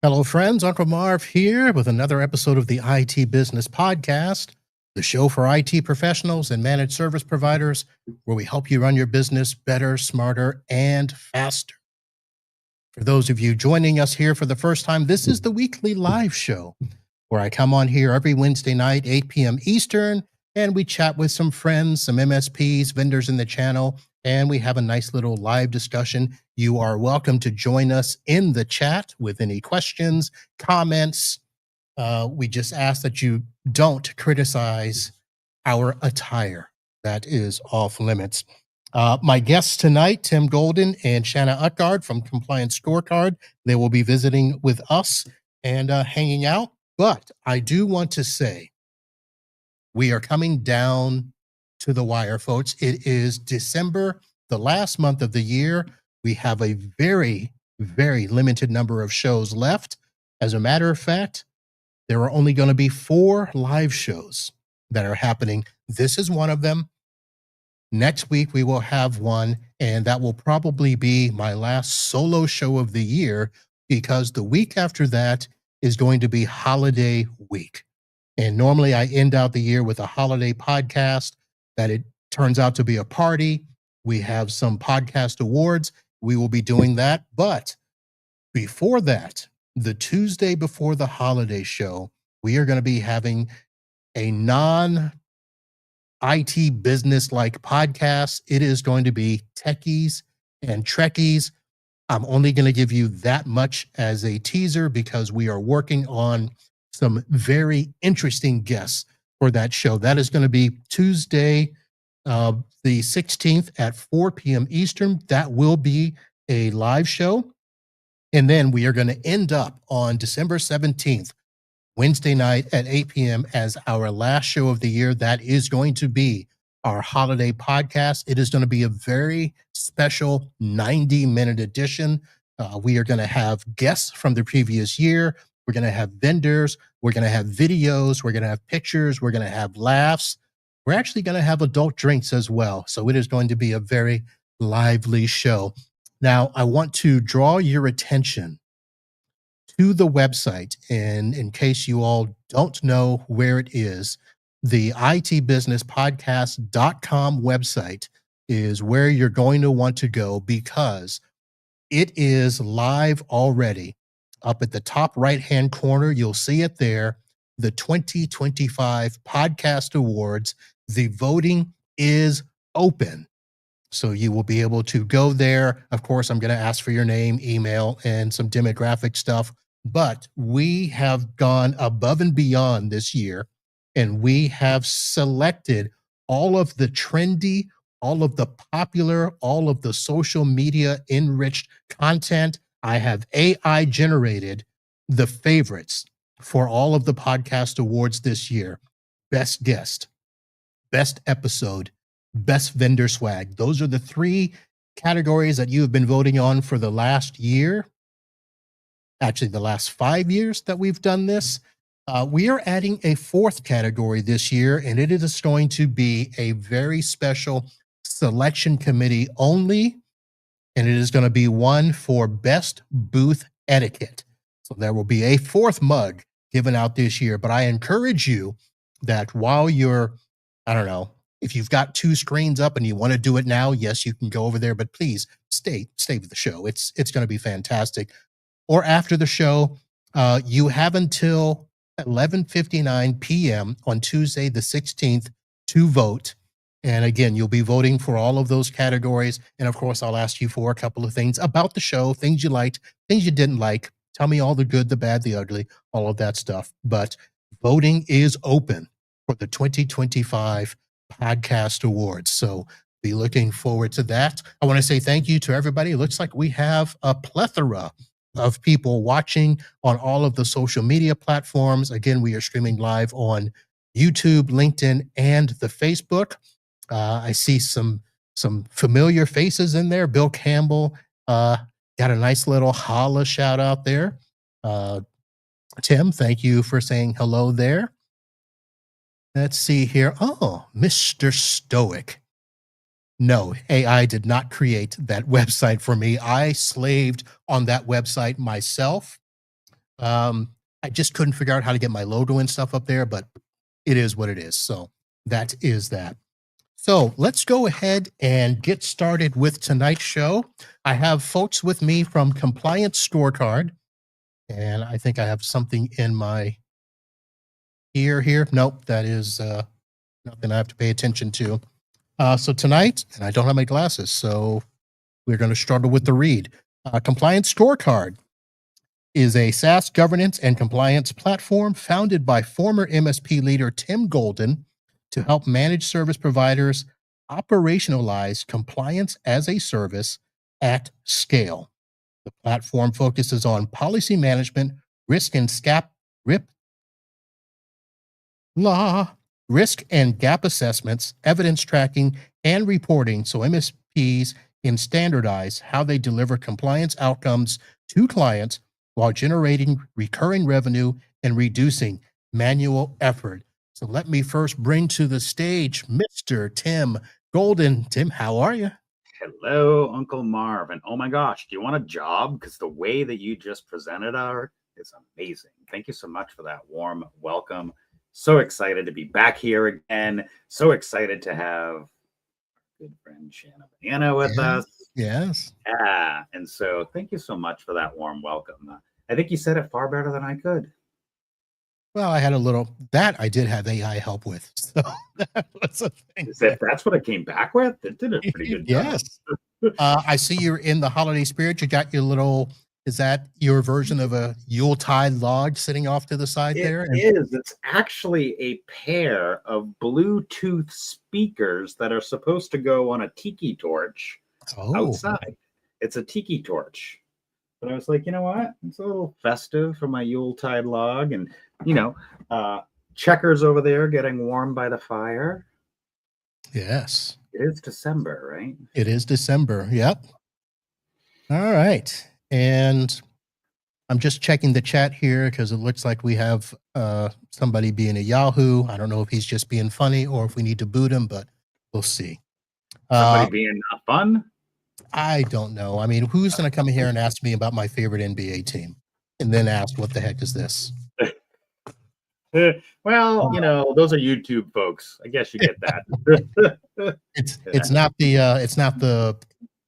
Hello, friends. Uncle Marv here with another episode of the IT Business Podcast, the show for IT professionals and managed service providers, where we help you run your business better, smarter, and faster. For those of you joining us here for the first time, this is the weekly live show where I come on here every Wednesday night, 8 p.m. Eastern, and we chat with some friends, some MSPs, vendors in the channel, and we have a nice little live discussion. You are welcome to join us in the chat with any questions, comments. We just ask that you don't criticize our attire. That is off limits. My guests tonight, Tim Golden and Shanna Utgard from Compliance Scorecard. They will be visiting with us and hanging out. But I do want to say we are coming down to the wire, folks. It is December, the last month of the year. We have a very, very limited number of shows left. As a matter of fact, there are only going to be 4 live shows that are happening. This is one of them. Next week, we will have one, and that will probably be my last solo show of the year because the week after that is going to be holiday week. And normally I end out the year with a holiday podcast that it turns out to be a party. We have some podcast awards. We will be doing that. But before that, the Tuesday before the holiday show, we are going to be having a non-IT business-like podcast. It is going to be Techies and Trekkies. I'm only going to give you that much as a teaser because we are working on some very interesting guests for that show. That is going to be Tuesday, the 16th at 4 p.m. Eastern. That will be a live show. And then we are going to end up on December 17th, Wednesday night at 8 p.m. as our last show of the year. That is going to be our holiday podcast. It is going to be a very special 90-minute edition. We are going to have guests from the previous year. We're going to have vendors. We're going to have videos. We're going to have pictures. We're going to have laughs. We're actually going to have adult drinks as well. So it is going to be a very lively show. Now, I want to draw your attention to the website. And in case you all don't know where it is, the itbusinesspodcast.com website is where you're going to want to go because it is live already. Up at the top right-hand corner, you'll see it there, the 2025 Podcast Awards. The voting is open. So you will be able to go there. Of course, I'm going to ask for your name, email, and some demographic stuff. But we have gone above and beyond this year, and we have selected all of the trendy, all of the popular, all of the social media enriched content. I have AI generated the favorites for all of the podcast awards this year. Best guest, best episode, best vendor swag. Those are the 3 categories that you have been voting on for the last year. Actually, the last 5 years that we've done this. We are adding a 4th category this year, and it is going to be a very special selection committee only. And it is going to be one for best booth etiquette. So there will be a 4th mug given out this year. But I encourage you that while you're, I don't know, if you've got 2 screens up and you want to do it now, yes, you can go over there. But please stay with the show. It's going to be fantastic. Or after the show, you have until 11:59 p.m. on Tuesday, the 16th, to vote. And again, you'll be voting for all of those categories. And of course, I'll ask you for a couple of things about the show, things you liked, things you didn't like. Tell me all the good, the bad, the ugly, all of that stuff. But voting is open for the 2025 Podcast Awards. So be looking forward to that. I want to say thank you to everybody. It looks like we have a plethora of people watching on all of the social media platforms. Again, we are streaming live on YouTube, LinkedIn, and the Facebook. I see some familiar faces in there. Bill Campbell got a nice little holla shout out there. Tim, thank you for saying hello there. Let's see here. Oh, Mr. Stoic. No, AI did not create that website for me. I slaved on that website myself. I just couldn't figure out how to get my logo and stuff up there, but it is what it is. So that is that. So let's go ahead and get started with tonight's show. I have folks with me from Compliance Scorecard, and I think I have something in my ear here. Nope, that is nothing I have to pay attention to. So tonight, and I don't have my glasses, so we're going to struggle with the read. Compliance Scorecard is a SaaS governance and compliance platform founded by former MSP leader Tim Golden to help managed service providers operationalize compliance as a service at scale. The platform focuses on policy management, risk and scap, rip, law, risk and gap assessments, evidence tracking, and reporting so MSPs can standardize how they deliver compliance outcomes to clients while generating recurring revenue and reducing manual effort. So let me first bring to the stage Mr. Tim Golden. Tim, how are you? Hello, Uncle Marv. And oh my gosh, do you want a job? Because the way that you just presented our is amazing. Thank you so much for that warm welcome. So excited to be back here again. So excited to have good friend Shanna with us. Yes. Yeah. And so thank you so much for that warm welcome. I think you said it far better than I could. Well, I had a little that I did have AI help with. So that was a thing. That's what I came back with? It did a pretty good job. Yes. I see you're in the holiday spirit. You got your little, is that your version of a Yuletide log sitting off to the side there? It is. It's actually a pair of Bluetooth speakers that are supposed to go on a tiki torch outside. It's a tiki torch. But I was like, you know what? It's a little festive for my Yuletide log. And, checkers over there getting warm by the fire. Yes. It is December, right? It is December. Yep. All right. And I'm just checking the chat here because it looks like we have somebody being a Yahoo. I don't know if he's just being funny or if we need to boot him, but we'll see. Somebody being not fun? I don't know. I mean, who's going to come here and ask me about my favorite NBA team and then ask, what the heck is this? Well, those are YouTube folks. I guess you get that. It's not the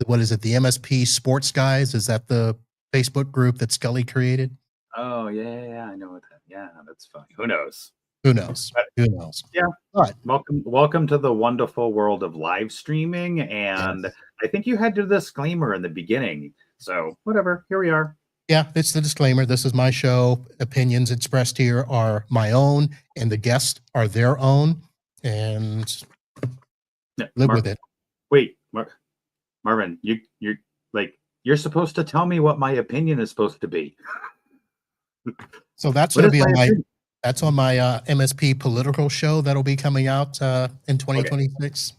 what is it? The MSP Sports Guys? Is that the Facebook group that Scully created? Oh yeah, I know that. Yeah, that's funny. Who knows? Who knows? Who knows? Yeah. But welcome to the wonderful world of live streaming. And yes. I think you had the disclaimer in the beginning. So whatever, here we are. Yeah, it's the disclaimer. This is my show. Opinions expressed here are my own, and the guests are their own. And live with it. Wait, Marvin, you're supposed to tell me what my opinion is supposed to be. So that's going to be on my MSP political show that'll be coming out in 2026. Okay.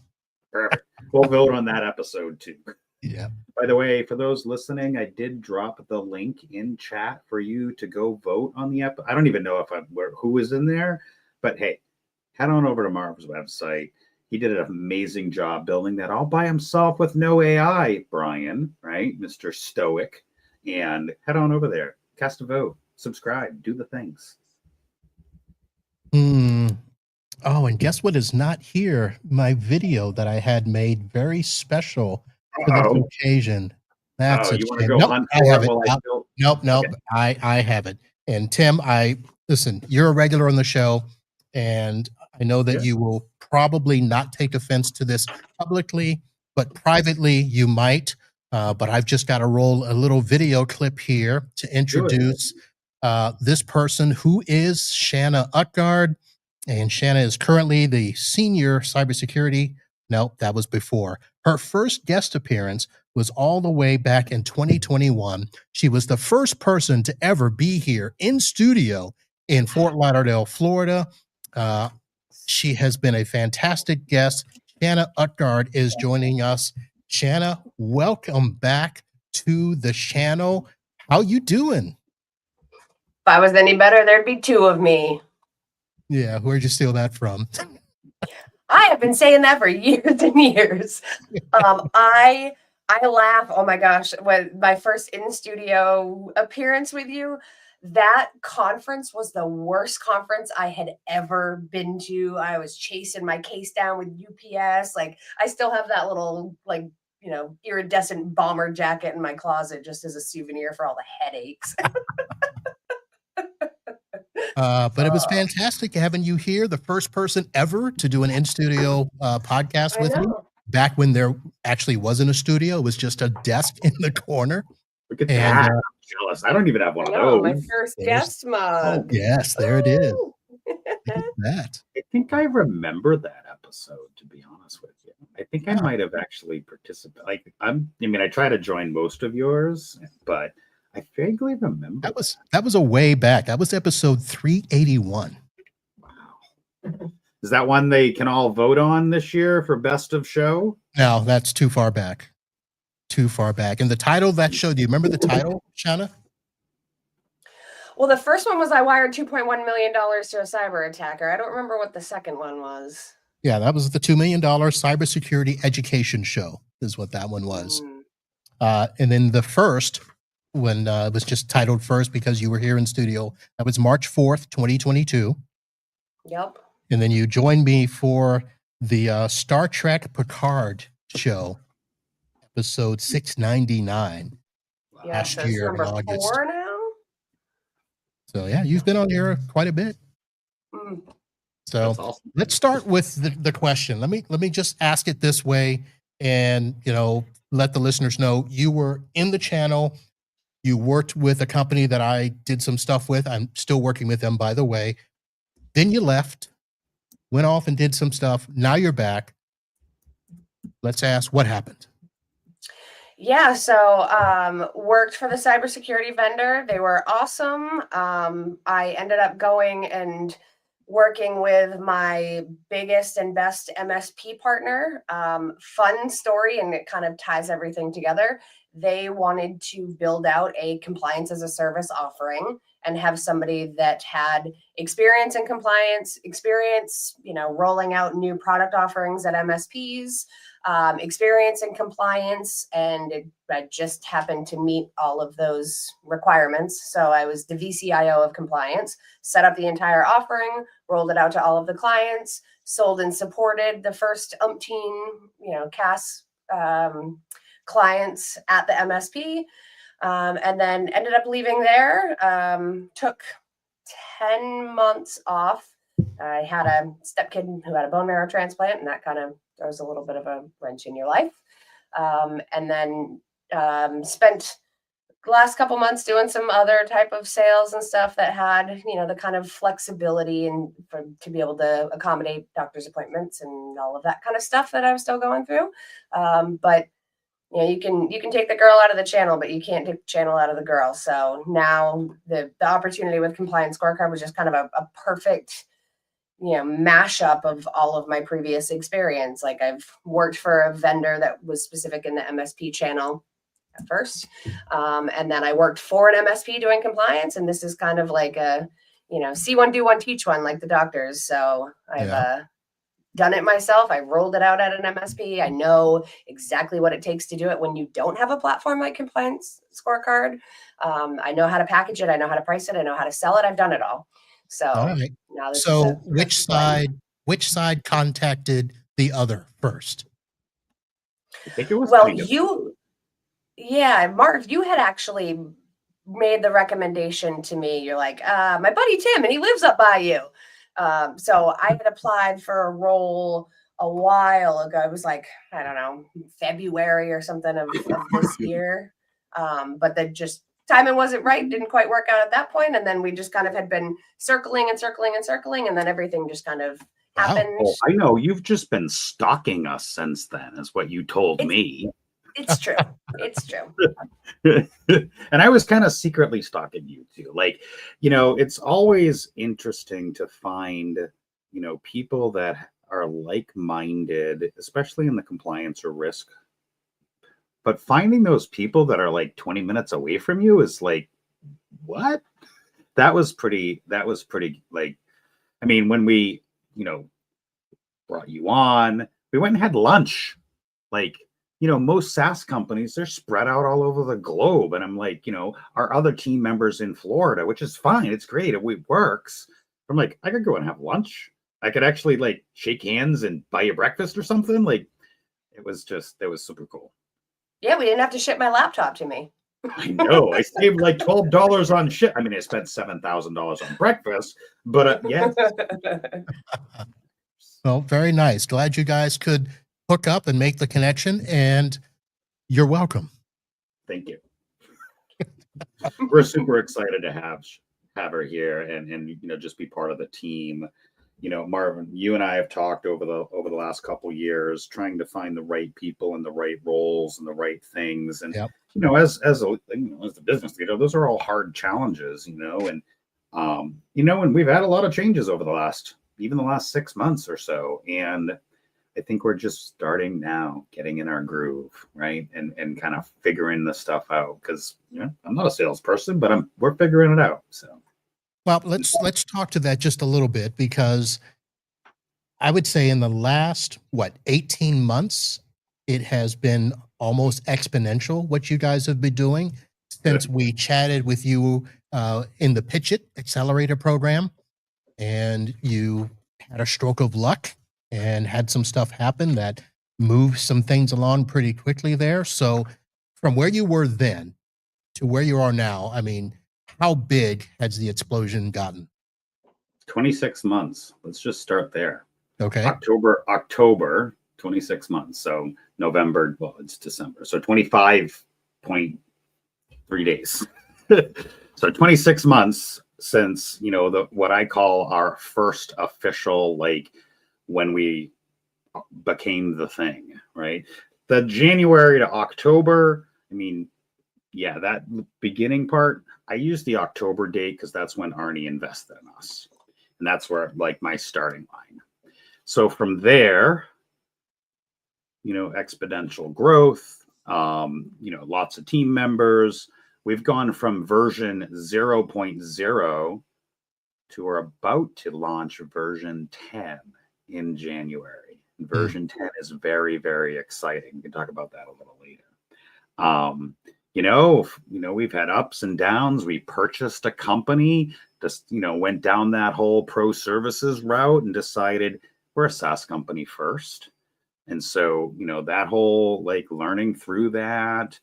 Perfect. We'll vote on that episode too. Yeah. By the way, for those listening, I did drop the link in chat for you to go vote on the episode. I don't even know who is in there, but hey, head on over to Marv's website. He did an amazing job building that all by himself with no AI, Brian, right? Mr. Stoic. And head on over there, cast a vote, subscribe, do the things. Oh, and guess what is not here? My video that I had made very special for this occasion. That's you want to go hunt for it? Nope. Okay. I have it. And Tim, listen, you're a regular on the show, and I know that you will probably not take offense to this publicly, but privately you might. But I've just got to roll a little video clip here to introduce this person who is Shanna Utgard. And Shanna is currently the senior cybersecurity. No, that was before. Her first guest appearance was all the way back in 2021. She was the first person to ever be here in studio in Fort Lauderdale, Florida. She has been a fantastic guest. Shanna Utgard is joining us. Shanna, welcome back to the channel. How you doing? If I was any better, there'd be two of me. Yeah, where'd you steal that from? I have been saying that for years and years. I laugh. Oh my gosh, when my first in studio appearance with you, that conference was the worst conference I had ever been to. I was chasing my case down with UPS. Like, I still have that little, like, iridescent bomber jacket in my closet just as a souvenir for all the headaches. But it was fantastic having you here, the first person ever to do an in-studio podcast with me. Back when there actually wasn't a studio, it was just a desk in the corner. Look at that. I'm jealous. I don't even have one of those. My first guest mug. Oh, yes, there it is. Look at that. I think I remember that episode, to be honest with you. I think I might have actually participated. Like, I try to join most of yours, but I vaguely remember. That was a way back. That was episode 381. Wow. Is that one they can all vote on this year for best of show? No, that's too far back. Too far back. And the title of that show, do you remember the title, Shanna? Well, the first one was I wired $2.1 million to a cyber attacker. I don't remember what the second one was. Yeah, that was the $2 million cybersecurity education show is what that one was. And then the first, when it was just titled first because you were here in studio, that was March 4th, 2022. Yep. And then you joined me for the Star Trek Picard show, episode 699, last year in August. 4 now? So yeah, you've been on here quite a bit. So awesome. Let's start with the question. Let me just ask it this way, and let the listeners know you were in the channel. You worked with a company that I did some stuff with. I'm still working with them, by the way. Then you left, went off and did some stuff. Now you're back. Let's ask what happened. Yeah, so worked for the cybersecurity vendor. They were awesome. I ended up going and working with my biggest and best MSP partner. Fun story, and it kind of ties everything together. They wanted to build out a compliance as a service offering and have somebody that had experience in compliance, rolling out new product offerings at MSPs, experience in compliance, and I just happened to meet all of those requirements. So I was the VCIO of compliance, set up the entire offering, rolled it out to all of the clients, sold and supported the first umpteen, CAS clients at the MSP, and then ended up leaving there. Took 10 months off. I had a stepkid who had a bone marrow transplant, and that kind of throws a little bit of a wrench in your life. And then spent the last couple months doing some other type of sales and stuff that had, the kind of flexibility and to be able to accommodate doctor's appointments and all of that kind of stuff that I was still going through. But you can take the girl out of the channel, but you can't take the channel out of the girl. So now the opportunity with Compliance Scorecard was just kind of a perfect mashup of all of my previous experience. Like, I've worked for a vendor that was specific in the MSP channel at first. And then I worked for an MSP doing compliance. And this is kind of like a, see one, do one, teach one, like the doctors. So I've done it myself. I rolled it out at an MSP. I know exactly what it takes to do it when you don't have a platform like Compliance Scorecard. I know how to package it. I know how to price it. I know how to sell it. I've done it all. So, all right. So which side contacted the other first? I think it was Marv, you had actually made the recommendation to me. You're like, my buddy Tim, and he lives up by you. So I had applied for a role a while ago. It was like, I don't know, February or something of this year. But then just timing wasn't right. Didn't quite work out at that point. And then we just kind of had been circling. And then everything just kind of happened. Oh, I know. You've just been stalking us since then, is what you told me. It's true. It's true. And I was kind of secretly stalking you too. Like, it's always interesting to find, people that are like-minded, especially in the compliance or risk. But finding those people that are like 20 minutes away from you is like, what? That was pretty like, when we, brought you on, we went and had lunch. Like, most SaaS companies, they're spread out all over the globe. And I'm like, our other team members in Florida, which is fine. It's great. It works. I'm like, I could go and have lunch. I could actually like shake hands and buy you breakfast or something. Like it was super cool. Yeah, we didn't have to ship my laptop to me. I know. I saved like $12 on shit. I mean, I spent $7,000 on breakfast, but yes. Well, very nice. Glad you guys could hook up and make the connection, and you're welcome. Thank you. We're super excited to have her here and just be part of the team. Marvin, you and I have talked over the last couple of years, trying to find the right people and the right roles and the right things. And Yep. as the business leader, those are all hard challenges. And we've had a lot of changes over the last 6 months or so, and I think we're just starting now, getting in our groove, right, and kind of figuring the stuff out. Because I'm not a salesperson, but we're figuring it out. So. Well, let's talk to that just a little bit, because I would say in the last 18 months, it has been almost exponential what you guys have been doing since we chatted with you in the Pitch It Accelerator program, and you had a stroke of luck and had some stuff happen that moved some things along pretty quickly there. So from where you were then to where you are now, I mean, how big has the explosion gotten? 26 months. Let's just start there. Okay. October, 26 months. So November, it's December. So 25.3 days. So 26 months since, what I call our first official, like when we became the thing, right? The January to October, I mean, yeah, that beginning part, I use the October date because that's when Arnie invested in us. And that's where like my starting line. So from there, exponential growth, lots of team members. We've gone from version 0.0 to we're about to launch version 10 in January. Version 10 is very, very exciting. We can talk about that a little later. We've had ups and downs. We purchased a company, just, went down that whole pro services route and decided we're a SaaS company first. And so, that whole like learning through that,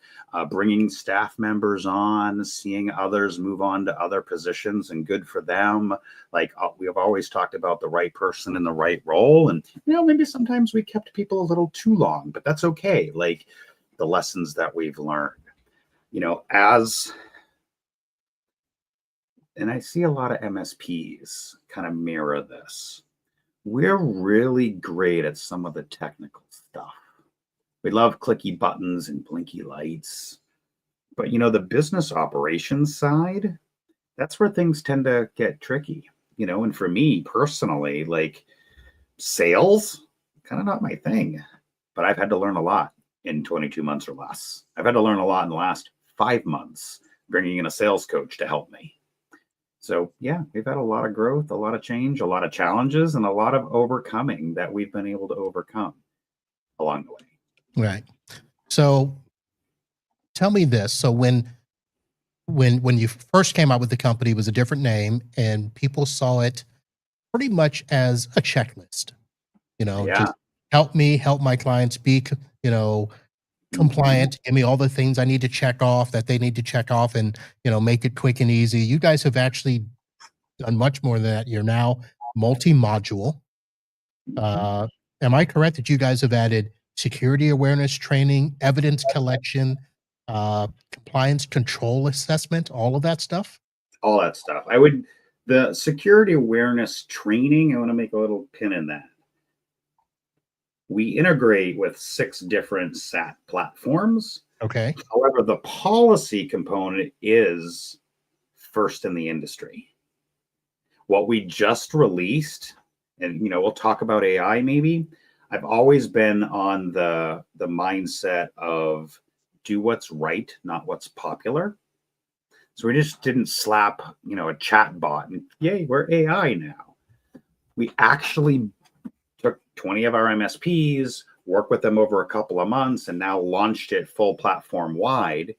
bringing staff members on, seeing others move on to other positions, and good for them. Like we have always talked about the right person in the right role. And, maybe sometimes we kept people a little too long, but that's okay. Like the lessons that we've learned, and I see a lot of MSPs kind of mirror this. We're really great at some of the technical stuff. We love clicky buttons and blinky lights. But, the business operations side, that's where things tend to get tricky. And for me personally, like sales, kind of not my thing. But I've had to learn a lot in 22 months or less. I've had to learn a lot in the last 5 months, bringing in a sales coach to help me. So yeah, we've had a lot of growth, a lot of change, a lot of challenges, and a lot of overcoming that we've been able to overcome along the way. Right. So tell me this. So when you first came out with the company, it was a different name, and people saw it pretty much as a checklist, just help my clients be, compliant, give me all the things I need to check off that they need to check off, and make it quick and easy. You guys have actually done much more than that. You're now multi-module. Am I correct that you guys have added security awareness training, evidence collection, compliance control assessment, all of that stuff? All that stuff. The security awareness training, I want to make a little pin in that. We integrate with 6 different SAT platforms. Okay. However, the policy component is first in the industry. What we just released, and we'll talk about AI maybe. I've always been on the mindset of do what's right, not what's popular. So we just didn't slap, a chat bot and yay, we're AI now. We actually took 20 of our MSPs, worked with them over a couple of months and now launched it full platform wide.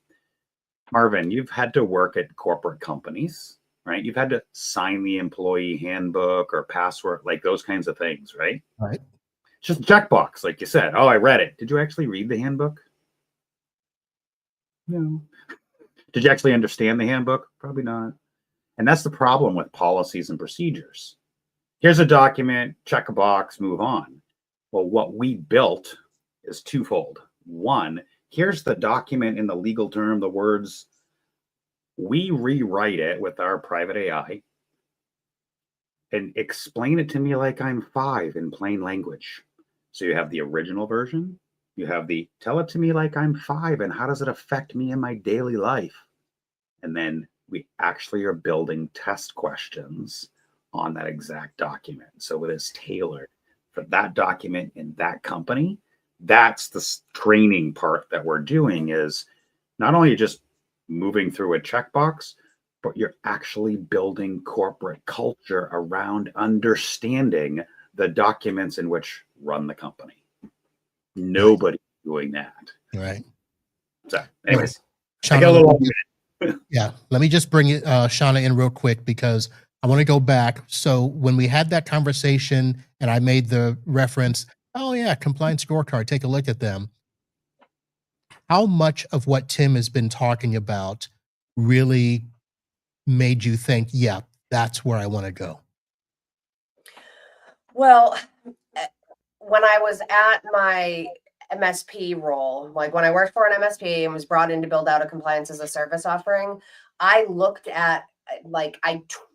Marvin, you've had to work at corporate companies, right? You've had to sign the employee handbook or password, like those kinds of things, right? Right. Just a checkbox, like you said. Oh, I read it. Did you actually read the handbook? No. Did you actually understand the handbook? Probably not. And that's the problem with policies and procedures. Here's a document, check a box, move on. Well, what we built is twofold. One, here's the document in the legal term, the words. We rewrite it with our private AI and explain it to me like I'm 5 in plain language. So you have the original version, you have the tell it to me like I'm 5 and how does it affect me in my daily life? And then we actually are building test questions on that exact document. So it is tailored for that document in that company. That's the training part that we're doing, is not only just moving through a checkbox, but you're actually building corporate culture around understanding the documents in which run the company. Nobody's doing that. Right. So anyways, Shanna, I got a little yeah, let me just bring it, Shanna in real quick, because I want to go back. So when we had that conversation and I made the reference, oh yeah, Compliance Scorecard, take a look at them. How much of what Tim has been talking about really made you think, yeah, that's where I want to go? Well, when I was at my MSP role, like when I worked for an MSP and was brought in to build out a compliance as a service offering, I looked at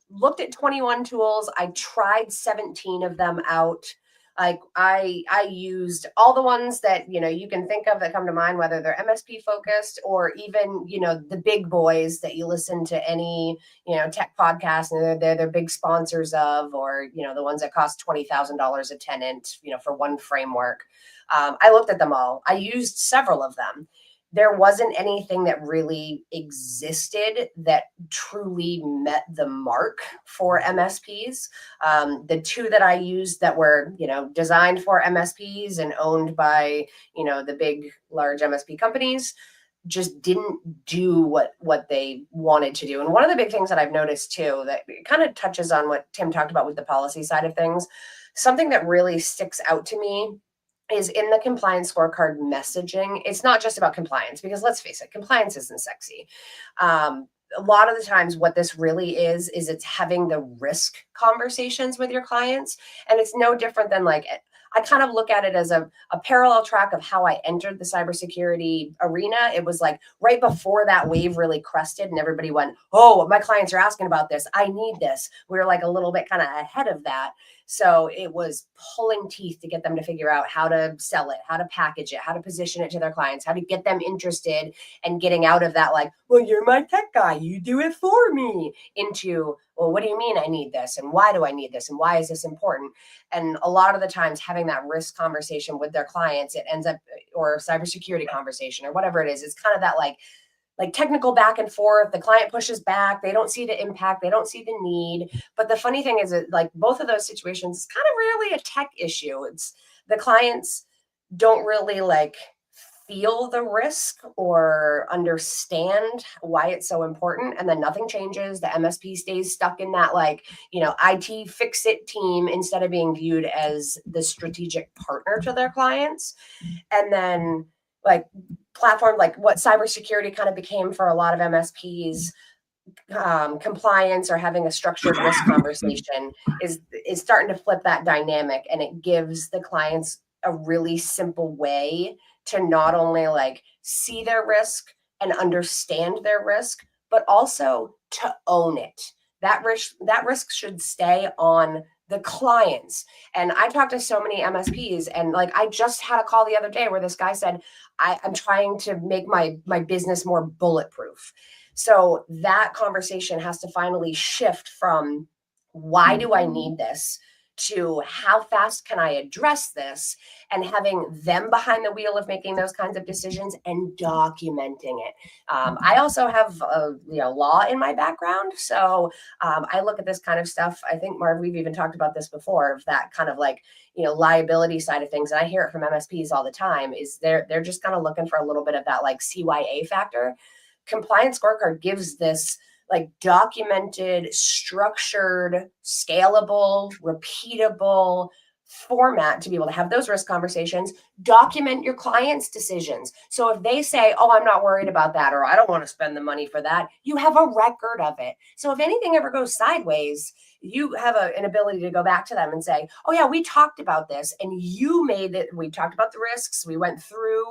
looked at 21 tools. I tried 17 of them out. Like I used all the ones that, you can think of that come to mind, whether they're MSP focused or even, the big boys that you listen to any, tech podcast and they're big sponsors of, or, the ones that cost $20,000 a tenant, for one framework. I looked at them all. I used several of them. There wasn't anything that really existed that truly met the mark for MSPs. The two that I used that were, designed for MSPs and owned by, the big, large MSP companies just didn't do what they wanted to do. And one of the big things that I've noticed too, that kind of touches on what Tim talked about with the policy side of things, something that really sticks out to me is in the compliance scorecard messaging. It's not just about compliance, because let's face it, compliance isn't sexy. A lot of the times what this really is it's having the risk conversations with your clients. And it's no different than I kind of look at it as a parallel track of how I entered the cybersecurity arena. It was like right before that wave really crested and everybody went, oh, my clients are asking about this. I need this. We were like a little bit kind of ahead of that. So it was pulling teeth to get them to figure out how to sell it, how to package it, how to position it to their clients, how to get them interested, and getting out of that, like, well, you're my tech guy, you do it for me, into, well, what do you mean I need this? And why do I need this? And why is this important? And a lot of the times having that risk conversation with their clients, it ends up, or cybersecurity conversation or whatever it is, it's kind of that like technical back and forth. The client pushes back. They don't see the impact. They don't see the need. But the funny thing is that like both of those situations, it's kind of rarely a tech issue. It's the clients don't really feel the risk or understand why it's so important. And then nothing changes. The MSP stays stuck in that IT fix-it team instead of being viewed as the strategic partner to their clients. And then platform, like what cybersecurity kind of became for a lot of MSPs, compliance or having a structured risk conversation is starting to flip that dynamic. And it gives the clients a really simple way to not only see their risk and understand their risk, but also to own it. That risk should stay on the clients. And I talked to so many MSPs, and I just had a call the other day where this guy said, I'm trying to make my business more bulletproof. So that conversation has to finally shift from why do I need this to how fast can I address this, and having them behind the wheel of making those kinds of decisions and documenting it. I also have law in my background, so I look at this kind of stuff. I think, Marv, we've even talked about this before, of that kind of like, liability side of things. And I hear it from MSPs all the time, is they're just kind of looking for a little bit of that like CYA factor. Compliance Scorecard gives this like documented, structured, scalable, repeatable format to be able to have those risk conversations. Document your clients' decisions. So if they say, oh, I'm not worried about that, or I don't want to spend the money for that, you have a record of it. So if anything ever goes sideways, you have an ability to go back to them and say, oh yeah, we talked about this, and you made it. We talked about the risks. We went through,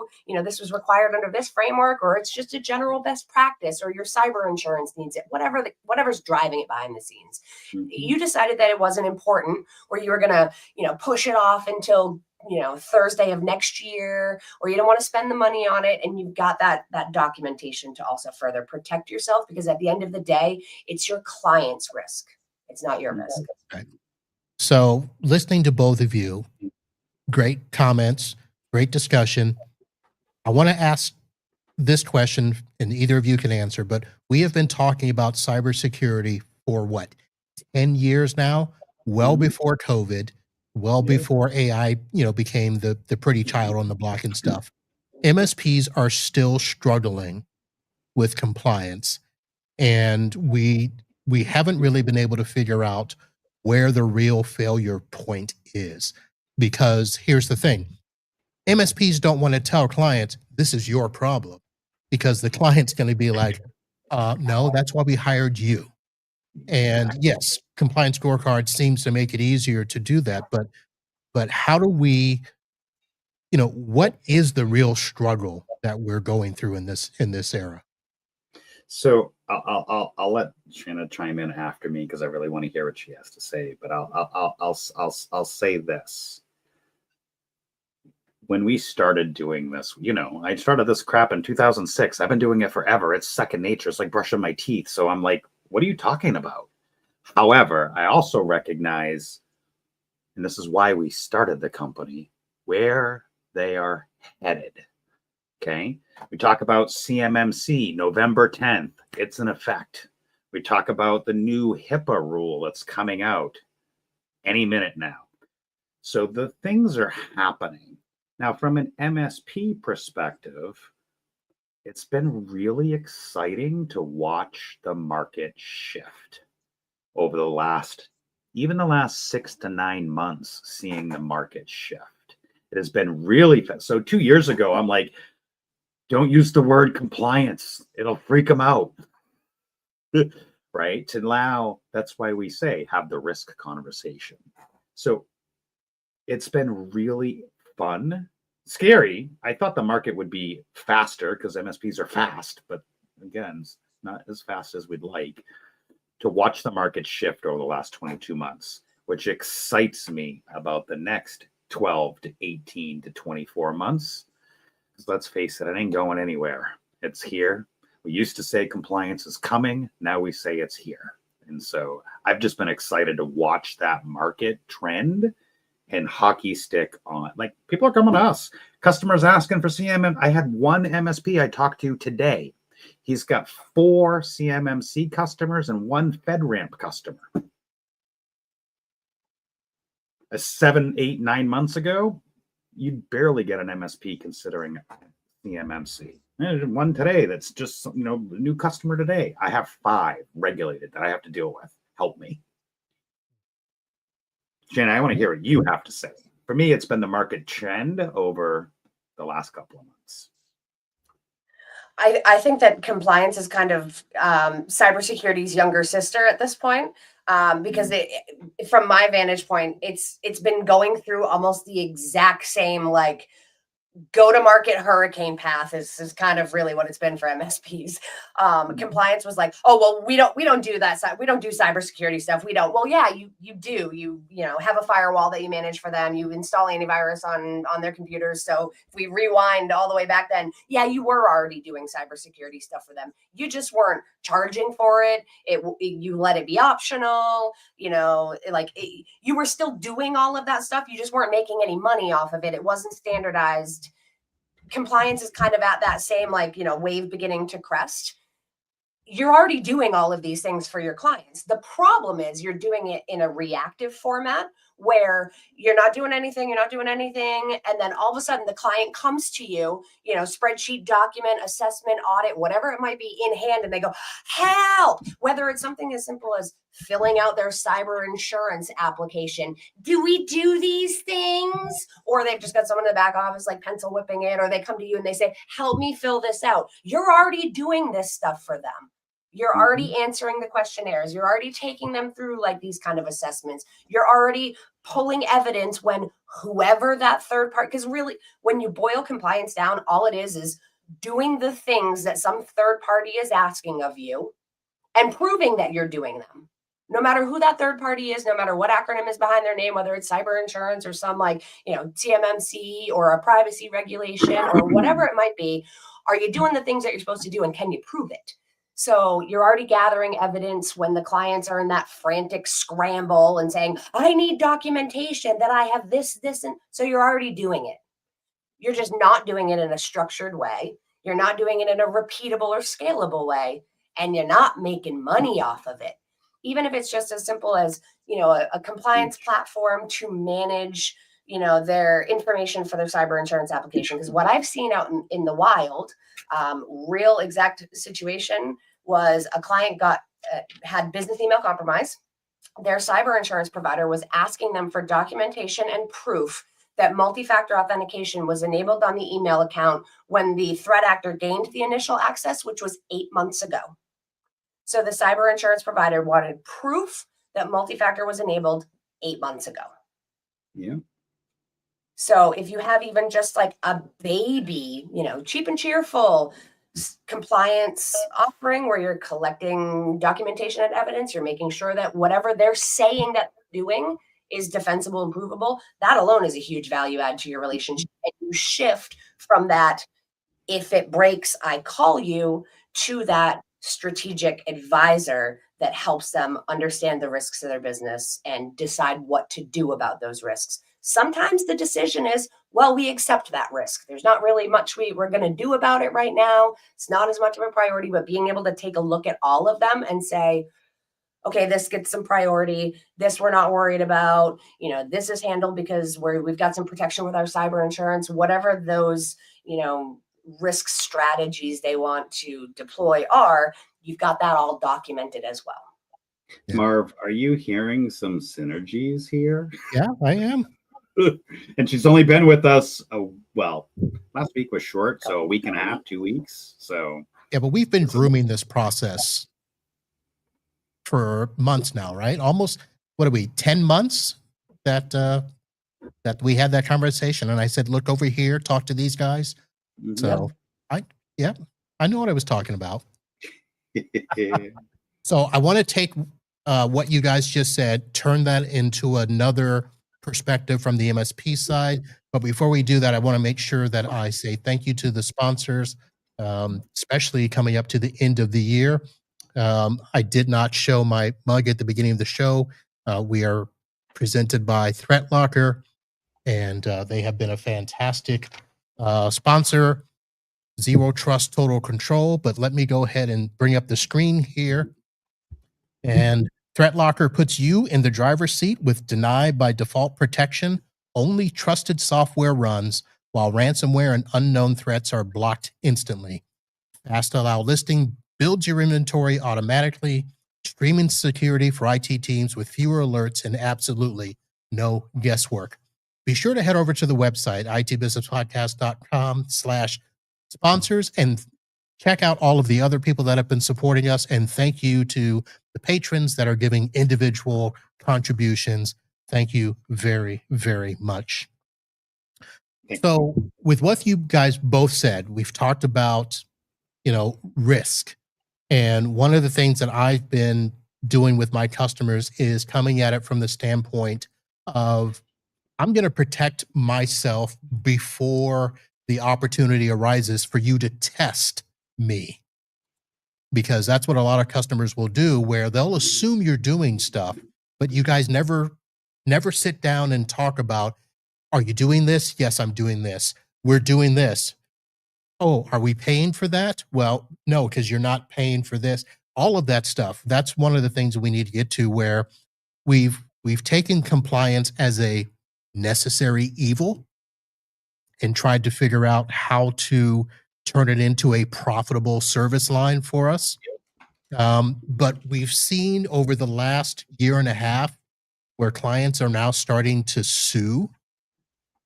this was required under this framework, or it's just a general best practice, or your cyber insurance needs it, whatever's driving it behind the scenes. Mm-hmm. You decided that it wasn't important, or you were going to, push it off until, Thursday of next year, or you don't want to spend the money on it. And you've got that documentation to also further protect yourself, because at the end of the day, it's your client's risk. It's not your risk. Right. So listening to both of you, great comments, great discussion. I want to ask this question, and either of you can answer, but we have been talking about cybersecurity for what, 10 years now, well before COVID, well before AI, became the pretty child on the block and stuff. MSPs are still struggling with compliance, and we haven't really been able to figure out where the real failure point is. Because here's the thing, MSPs don't want to tell clients, this is your problem, because the client's going to be like, no, that's why we hired you. And yes, Compliance Scorecard seems to make it easier to do that, but how do we, what is the real struggle that we're going through in this era? So I'll let Shanna chime in after me, because I really want to hear what she has to say. But I'll say this: when we started doing this, I started this crap in 2006. I've been doing it forever. It's second nature. It's like brushing my teeth. So I'm like, what are you talking about? However, I also recognize, and this is why we started the company, where they are headed. Okay. We talk about CMMC, November 10th. It's in effect. We talk about the new HIPAA rule that's coming out any minute now. So the things are happening. Now, from an MSP perspective, it's been really exciting to watch the market shift over the last 6 to 9 months, seeing the market shift. It has been really fast. So 2 years ago, I'm like, don't use the word compliance. It'll freak them out. Right? And now that's why we say have the risk conversation. So it's been really fun, scary. I thought the market would be faster, because MSPs are fast, but again, it's not as fast as we'd like, to watch the market shift over the last 22 months, which excites me about the next 12 to 18 to 24 months. Let's face it, it ain't going anywhere. It's here. We used to say compliance is coming. Now we say it's here. And so I've just been excited to watch that market trend and hockey stick on. Like, people are coming to us. Customers asking for CMM. I had one MSP I talked to today. He's got 4 CMMC customers and 1 FedRAMP customer. 7, 8, 9 months ago, you'd barely get an MSP considering CMMC. And one today that's just, new customer today. I have 5 regulated that I have to deal with. Help me. Shanna, I want to hear what you have to say. For me, it's been the market trend over the last couple of months. I think that compliance is kind of cybersecurity's younger sister at this point, because from my vantage point, it's been going through almost the exact same go-to-market hurricane path is kind of really what it's been for MSPs. Compliance was like, oh well, we don't do that. We don't do cybersecurity stuff. We don't. Well, yeah, you do. You know have a firewall that you manage for them. You install antivirus on their computers. So if we rewind all the way back then, yeah, you were already doing cybersecurity stuff for them. You just weren't charging for it. You let it be optional. You know, you were still doing all of that stuff. You just weren't making any money off of it. It wasn't standardized. Compliance is kind of at that same wave beginning to crest. You're already doing all of these things for your clients. The problem is you're doing it in a reactive format where you're not doing anything, and then all of a sudden the client comes to you, spreadsheet, document, assessment, audit, whatever it might be in hand, and they go, help, whether it's something as simple as filling out their cyber insurance application. Do we do these things? Or they've just got someone in the back office like pencil whipping it, or they come to you and they say, help me fill this out. You're already doing this stuff for them. You're already answering the questionnaires. You're already taking them through these kind of assessments. You're already pulling evidence when whoever that third party, because really when you boil compliance down, all it is doing the things that some third party is asking of you and proving that you're doing them. No matter who that third party is, no matter what acronym is behind their name, whether it's cyber insurance or some TMMC or a privacy regulation or whatever it might be, are you doing the things that you're supposed to do and can you prove it? So you're already gathering evidence when the clients are in that frantic scramble and saying, I need documentation that I have this, and so you're already doing it. You're just not doing it in a structured way. You're not doing it in a repeatable or scalable way, and you're not making money off of it. Even if it's just as simple as, a compliance platform to manage, their information for their cyber insurance application. Because what I've seen out in the wild, real exact situation was a client had business email compromise. Their cyber insurance provider was asking them for documentation and proof that multi-factor authentication was enabled on the email account when the threat actor gained the initial access, which was 8 months ago. So the cyber insurance provider wanted proof that multi-factor was enabled 8 months ago. Yeah. So if you have even just a baby, cheap and cheerful compliance offering where you're collecting documentation and evidence, you're making sure that whatever they're saying that they're doing is defensible and provable, that alone is a huge value add to your relationship. And you shift from that, if it breaks, I call you, to that strategic advisor that helps them understand the risks of their business and decide what to do about those risks. Sometimes the decision is, well, we accept that risk. There's not really much we're going to do about it right now. It's not as much of a priority, but being able to take a look at all of them and say, okay, this gets some priority. This we're not worried about. This is handled because we've got some protection with our cyber insurance, whatever those, risk strategies they want to deploy are, you've got that all documented as well. Yeah. Marv, are you hearing some synergies here? Yeah, I am. And she's only been with us, last week was short, so a week and a half, 2 weeks. So yeah, but we've been grooming this process for months now, right? Almost, 10 months that we had that conversation. And I said, look over here, talk to these guys. So I know what I was talking about. So I want to take what you guys just said, turn that into another perspective from the MSP side. But before we do that, I want to make sure that I say thank you to the sponsors, especially coming up to the end of the year. I did not show my mug at the beginning of the show. We are presented by ThreatLocker, and they have been a fantastic sponsor. Zero Trust, Total Control. But let me go ahead and bring up the screen here. And ThreatLocker puts you in the driver's seat with deny by default protection. Only trusted software runs, while ransomware and unknown threats are blocked instantly. Fast allow listing builds your inventory automatically, streaming security for IT teams with fewer alerts and absolutely no guesswork. Be sure to head over to the website, itbusinesspodcast.com/sponsors, and check out all of the other people that have been supporting us. And thank you to the patrons that are giving individual contributions. Thank you very, very much. So with what you guys both said, we've talked about, risk. And one of the things that I've been doing with my customers is coming at it from the standpoint of I'm going to protect myself before the opportunity arises for you to test me. Because that's what a lot of customers will do, where they'll assume you're doing stuff, but you guys never sit down and talk about, are you doing this? Yes, I'm doing this. We're doing this. Oh, are we paying for that? Well, no, because you're not paying for this. All of that stuff. That's one of the things that we need to get to, where we've taken compliance as a necessary evil and tried to figure out how to turn it into a profitable service line for us. But we've seen over the last year and a half where clients are now starting to sue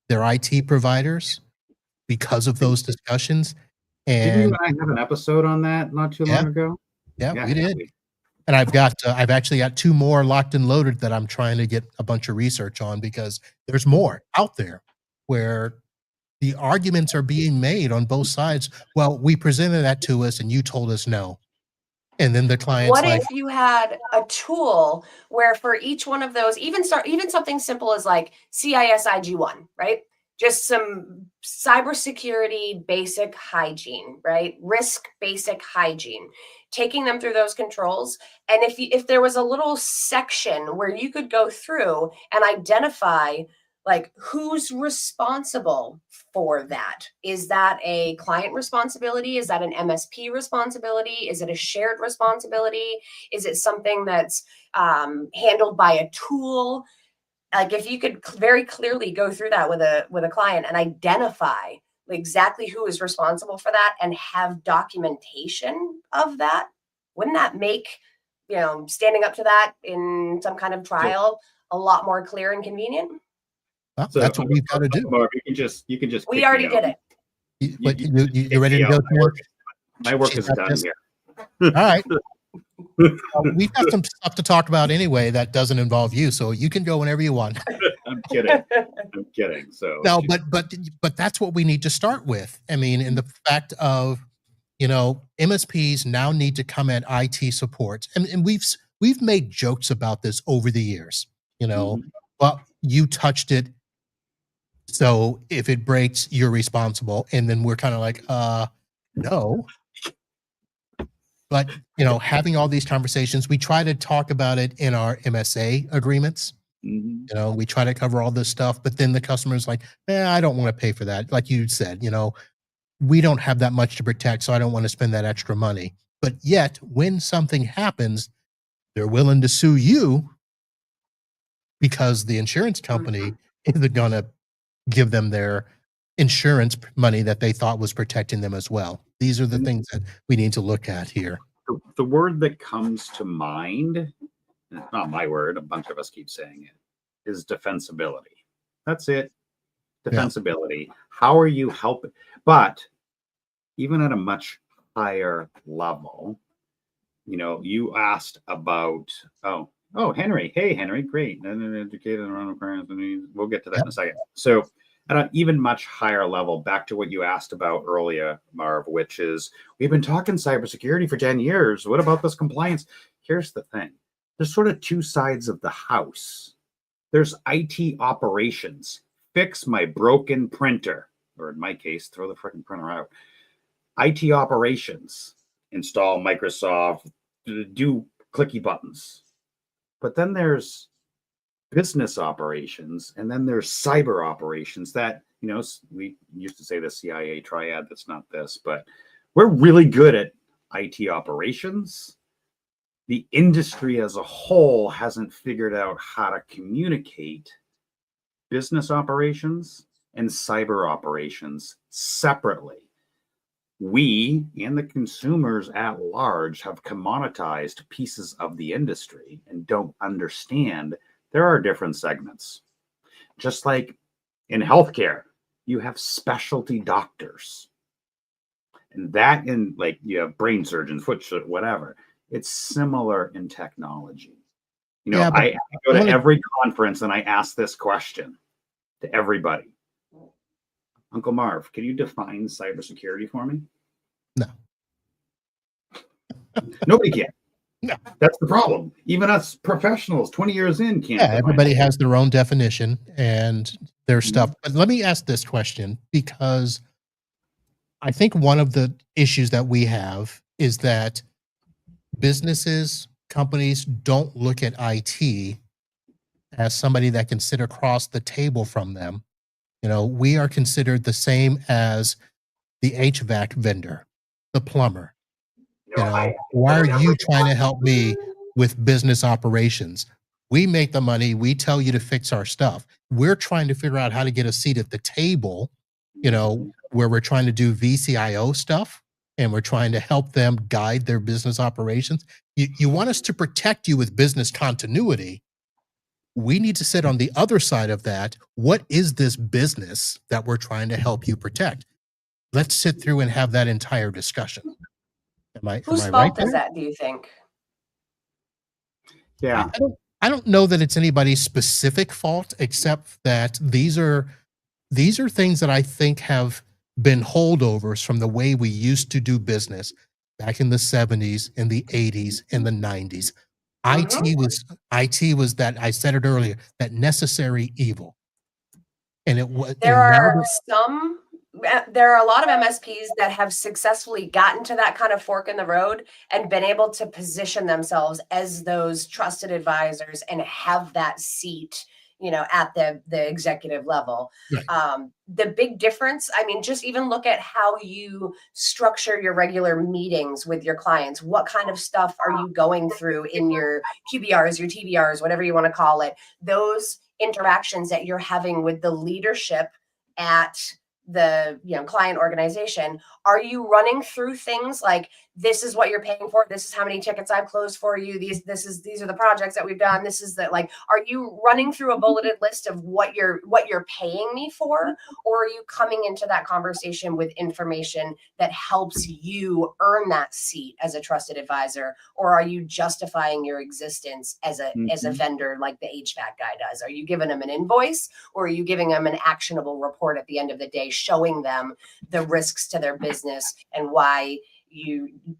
their IT providers because of those discussions. Didn't you And and I have an episode on that not too yeah, long ago? yeah, we did. And I've actually got 2 more locked and loaded that I'm trying to get a bunch of research on, because there's more out there where the arguments are being made on both sides. Well, we presented that to us and you told us no. And then the client's What like, if you had a tool where for each one of those, even something simple as like CISIG1, right? Just some cybersecurity basic hygiene, right? Risk basic hygiene, taking them through those controls. And if there was a little section where you could go through and identify like who's responsible for that. Is that a client responsibility? Is that an MSP responsibility? Is it a shared responsibility? Is it something that's handled by a tool? Like if you could very clearly go through that with a client and identify exactly who is responsible for that and have documentation of that, wouldn't that make standing up to that in some kind of trial a lot more clear and convenient? well, So that's what we've got to do. Mark, you can just We kick already me out. did it. You ready to go? My work She's is got done this? here. All right. We've got some stuff to talk about anyway that doesn't involve you, so you can go whenever you want. I'm kidding. I'm kidding. So No, but that's what we need to start with. I mean, in the fact of, MSPs now need to come at IT support, and we've made jokes about this over the years. Well, you touched it, so if it breaks, you're responsible. And then we're kind of like, no. But, having all these conversations, we try to talk about it in our MSA agreements. We try to cover all this stuff, but then the customer's like, I don't want to pay for that. Like you said, we don't have that much to protect, so I don't want to spend that extra money. But yet, when something happens, they're willing to sue you because the insurance company isn't going to give them their insurance money that they thought was protecting them as well. These are the things that we need to look at here. The word that comes to mind, and it's not my word, a bunch of us keep saying it, is defensibility. That's it. Defensibility. Yeah. How are you helping? But even at a much higher level, you asked about, Henry. Hey, Henry, great. Educated around parents. We'll get to that in a second. So at an even much higher level, back to what you asked about earlier, Marv, which is, we've been talking cybersecurity for 10 years. What about this compliance? Here's the thing. There's sort of 2 sides of the house. There's IT operations. Fix my broken printer, or in my case, throw the freaking printer out. IT operations, install Microsoft, do clicky buttons. But then there's business operations, and then there's cyber operations that, we used to say the CIA triad. That's not this, but we're really good at IT operations. The industry as a whole hasn't figured out how to communicate business operations and cyber operations separately. We and the consumers at large have commoditized pieces of the industry and don't understand there are different segments. Just like in healthcare, you have specialty doctors. And that in you have brain surgeons, foot surgeons, whatever. It's similar in technology. I go to every conference and I ask this question to everybody. Uncle Marv, can you define cybersecurity for me? No. Nobody can. No. That's the problem. Even us professionals, 20 years in, can't. Yeah, everybody has their own definition and their stuff. But let me ask this question, because I think one of the issues that we have is that businesses, companies don't look at IT as somebody that can sit across the table from them. We are considered the same as the HVAC vendor, the plumber. Why are you trying to help me with business operations? We make the money. We tell you to fix our stuff. We're trying to figure out how to get a seat at the table, where we're trying to do VCIO stuff and we're trying to help them guide their business operations. You want us to protect you with business continuity. We need to sit on the other side of that. What is this business that we're trying to help you protect? Let's sit through and have that entire discussion. Whose am I fault right is there? that, do you think? Yeah. I don't know that it's anybody's specific fault, except that these are things that I think have been holdovers from the way we used to do business back in the 70s, in the 80s, in the 90s. IT was that, I said it earlier, that necessary evil. And it was, There and now are that, there are a lot of MSPs that have successfully gotten to that kind of fork in the road and been able to position themselves as those trusted advisors and have that seat, at the executive level. right. The big difference, I mean, just even look at how you structure your regular meetings with your clients. What kind of stuff are you going through in your QBRs, your TBRs, whatever you want to call it? Those interactions that you're having with the leadership at the client organization, are you running through things like, this is what you're paying for, this is how many tickets I've closed for you, these are the projects that we've done, this is the, like, are you running through a bulleted list of what you're paying me for? Or are you coming into that conversation with information that helps you earn that seat as a trusted advisor? Or are you justifying your existence as a vendor like the HVAC guy does? Are you giving them an invoice, or are you giving them an actionable report at the end of the day showing them the risks to their business and why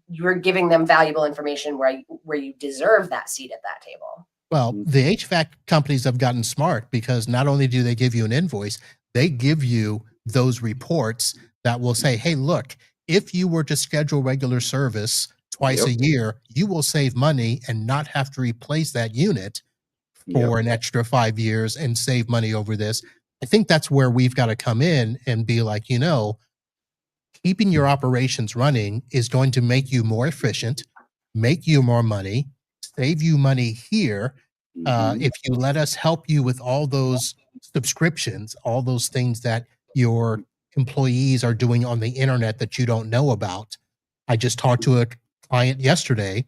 you're giving them valuable information where you deserve that seat at that table? Well, the HVAC companies have gotten smart, because not only do they give you an invoice, they give you those reports that will say, hey, look, if you were to schedule regular service twice a year, you will save money and not have to replace that unit for an extra 5 years and save money over this. I think that's where we've got to come in and be like, keeping your operations running is going to make you more efficient, make you more money, save you money here. If you let us help you with all those subscriptions, all those things that your employees are doing on the internet that you don't know about. I just talked to a client yesterday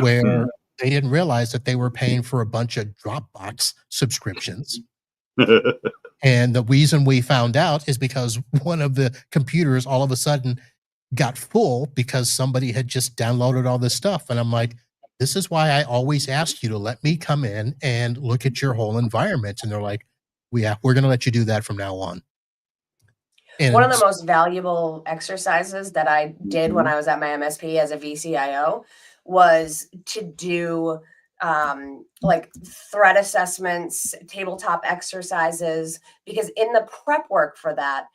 where they didn't realize that they were paying for a bunch of Dropbox subscriptions. And the reason we found out is because one of the computers all of a sudden got full because somebody had just downloaded all this stuff. And I'm like, this is why I always ask you to let me come in and look at your whole environment. And they're like, we're going to let you do that from now on. And one of the most valuable exercises that I did when I was at my MSP as a VCIO was to do like threat assessments, tabletop exercises, because in the prep work for that,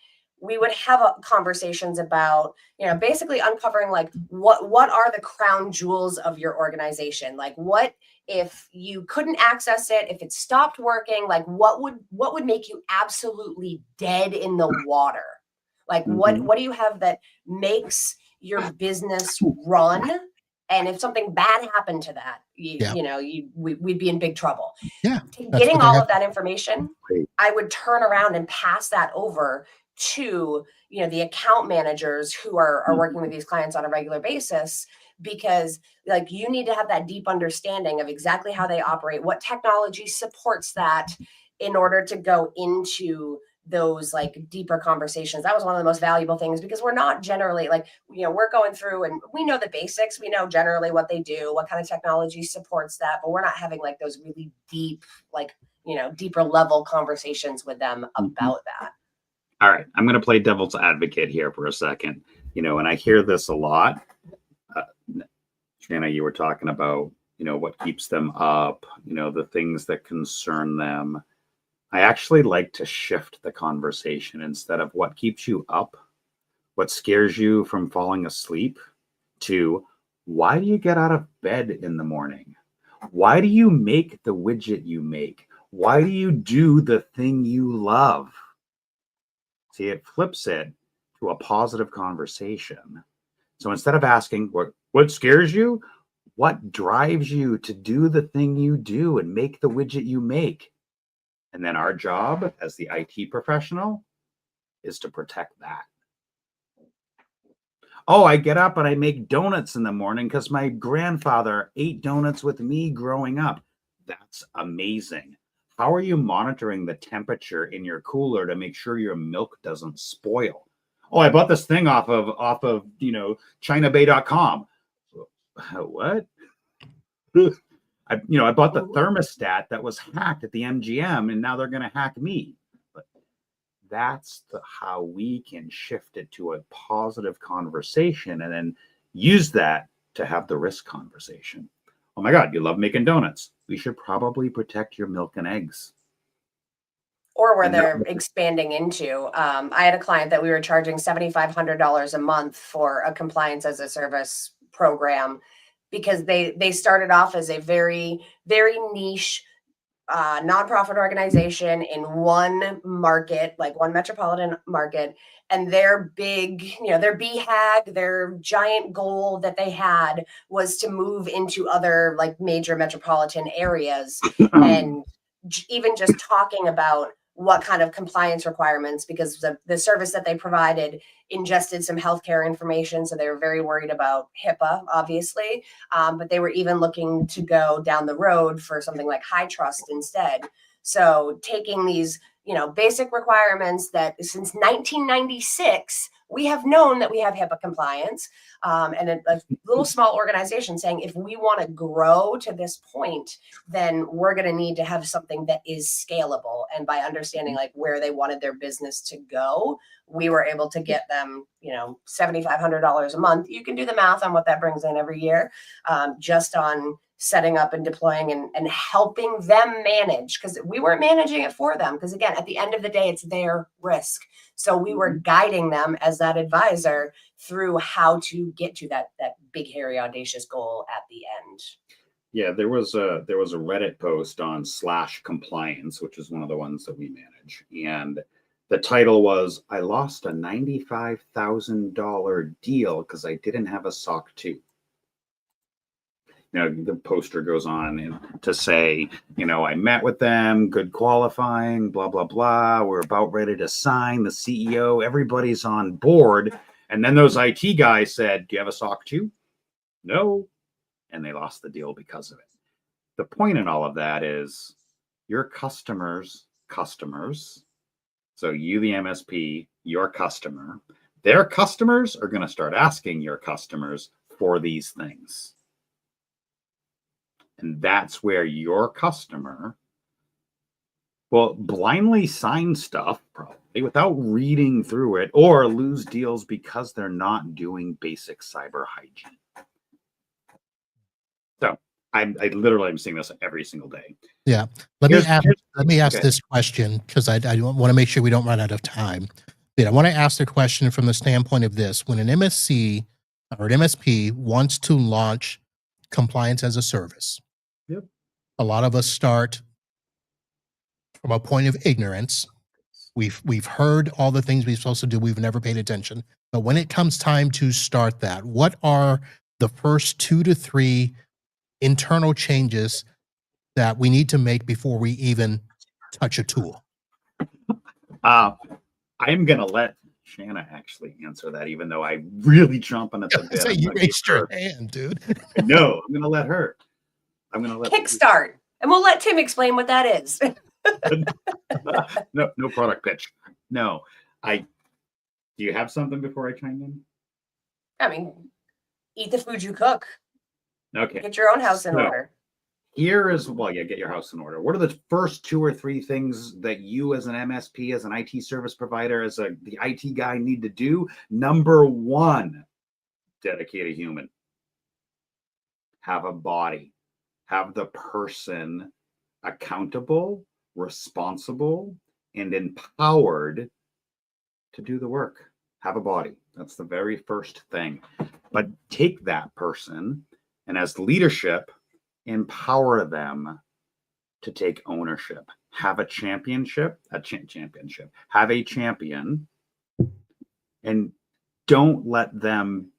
we would have conversations about, basically uncovering like what are the crown jewels of your organization? Like, what if you couldn't access it, if it stopped working, like what would make you absolutely dead in the water? Like what do you have that makes your business run? And if something bad happened to that, we'd be in big trouble. yeah, Getting all of that information, I would turn around and pass that over to the account managers who are working with these clients on a regular basis, because like you need to have that deep understanding of exactly how they operate, what technology supports that, in order to go into those like deeper conversations. That was one of the most valuable things, because we're not generally like, we're going through and we know the basics, we know generally what they do, what kind of technology supports that, but we're not having like those really deep, like, deeper level conversations with them about that. All right, I'm going to play devil's advocate here for a second. You know, and I hear this a lot. Shanna, you were talking about, you know, what keeps them up, you know, the things that concern them. I actually like to shift the conversation instead of what keeps you up, what scares you from falling asleep, to why do you get out of bed in the morning? Why do you make the widget you make? Why do you do the thing you love? See, it flips it to a positive conversation. So instead of asking what scares you, what drives you to do the thing you do and make the widget you make? And then our job as the IT professional is to protect that. Oh, I get up and I make donuts in the morning because my grandfather ate donuts with me growing up. That's amazing. How are you monitoring the temperature in your cooler to make sure your milk doesn't spoil? Oh, I bought this thing off of ChinaBay.com. What? I bought the thermostat that was hacked at the MGM, and now they're going to hack me. But that's how we can shift it to a positive conversation and then use that to have the risk conversation. Oh my God, you love making donuts. We should probably protect your milk and eggs. Or where they're expanding into. I had a client that we were charging $7,500 a month for a compliance as a service program because they started off as a very, very niche nonprofit organization in one market, like one metropolitan market. And their big, their BHAG, their giant goal that they had was to move into other like major metropolitan areas. And even just talking about what kind of compliance requirements, because the service that they provided ingested some healthcare information. So they were very worried about HIPAA, obviously. But they were even looking to go down the road for something like high trust instead. So taking these, basic requirements that since 1996, we have known that we have HIPAA compliance, and a little small organization saying, if we want to grow to this point, then we're going to need to have something that is scalable. And by understanding like where they wanted their business to go, we were able to get them, $7,500 a month. You can do the math on what that brings in every year, just on setting up and deploying and helping them manage, because we weren't managing it for them. Because again, at the end of the day, it's their risk. So we were guiding them as that advisor through how to get to that big, hairy, audacious goal at the end. Yeah, there was a Reddit post on /compliance, which is one of the ones that we manage. And the title was, I lost a $95,000 deal because I didn't have a SOC 2. The poster goes on to say, I met with them, good qualifying, blah, blah, blah. We're about ready to sign the CEO. Everybody's on board. And then those IT guys said, do you have a SOC 2? No. And they lost the deal because of it. The point in all of that is your customers, so you, the MSP, your customer, their customers are going to start asking your customers for these things. And that's where your customer will blindly sign stuff probably without reading through it, or lose deals because they're not doing basic cyber hygiene. So I literally am seeing this every single day. Yeah. Let me ask this question, because I want to make sure we don't run out of time. I want to ask the question from the standpoint of this. When an MSC or an MSP wants to launch compliance as a service, yep, a lot of us start from a point of ignorance. We've heard all the things we're supposed to do. We've never paid attention. But when it comes time to start that, what are the first 2 to 3 internal changes that we need to make before we even touch a tool? I'm going to let Shanna actually answer that, even though I really chomping at the bit. Say you raised your hand, dude. No, I'm going to let her. Kickstart. And we'll let Tim explain what that is. No product pitch. No. Do you have something before I chime in? I mean, eat the food you cook. Okay. Get your own house in order. Here is, well, yeah, get your house in order. What are the first 2 or 3 things that you as an MSP, as an IT service provider, as the IT guy need to do? Number 1, dedicate a human. Have a body. Have the person accountable, responsible, and empowered to do the work. Have a body. That's the very first thing. But take that person and as leadership, empower them to take ownership. Have a championship, championship. Have a champion, and don't let them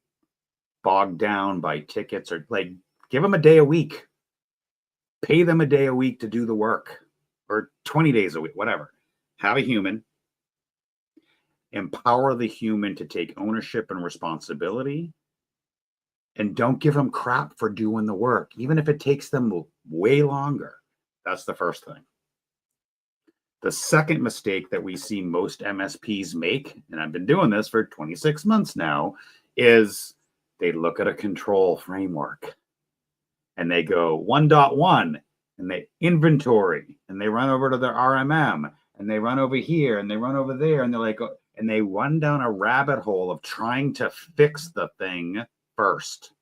bog down by tickets or like give them a day a week. Pay them a day a week to do the work, or 20 days a week, whatever. Have a human. Empower the human to take ownership and responsibility. And don't give them crap for doing the work, even if it takes them way longer. That's the first thing. The second mistake that we see most MSPs make, and I've been doing this for 26 months now, is they look at a control framework and they go 1.1 and they inventory and they run over to their RMM and they run over here and they run over there and they're like, and they run down a rabbit hole of trying to fix the thing first.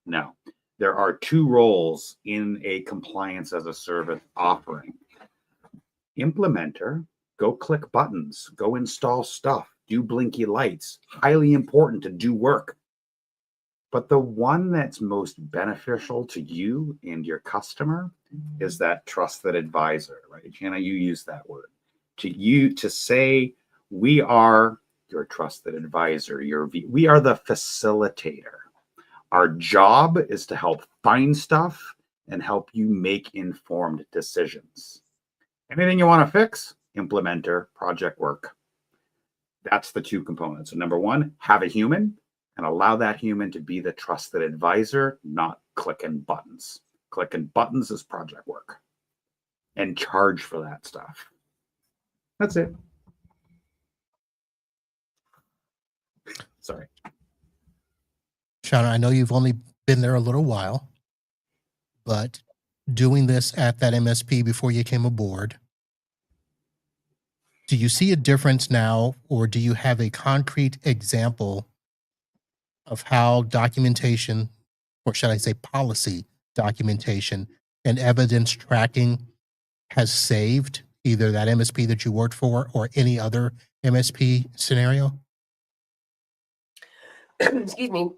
No, there are 2 roles in a compliance as a service offering. Implementer, go click buttons, go install stuff, do blinky lights, highly important to do work. But the one that's most beneficial to you and your customer is that trusted advisor, right? Shanna, you use that word. To say, we are your trusted advisor, we are the facilitator. Our job is to help find stuff and help you make informed decisions. Anything you want to fix, implementer, project work. That's the 2 components. So number 1, have a human and allow that human to be the trusted advisor, not clicking buttons. Clicking buttons is project work. And charge for that stuff. That's it. Sorry. Shanna, I know you've only been there a little while, but doing this at that MSP before you came aboard, do you see a difference now, or do you have a concrete example of how documentation, or should I say policy documentation and evidence tracking has saved either that MSP that you worked for or any other MSP scenario? Excuse me.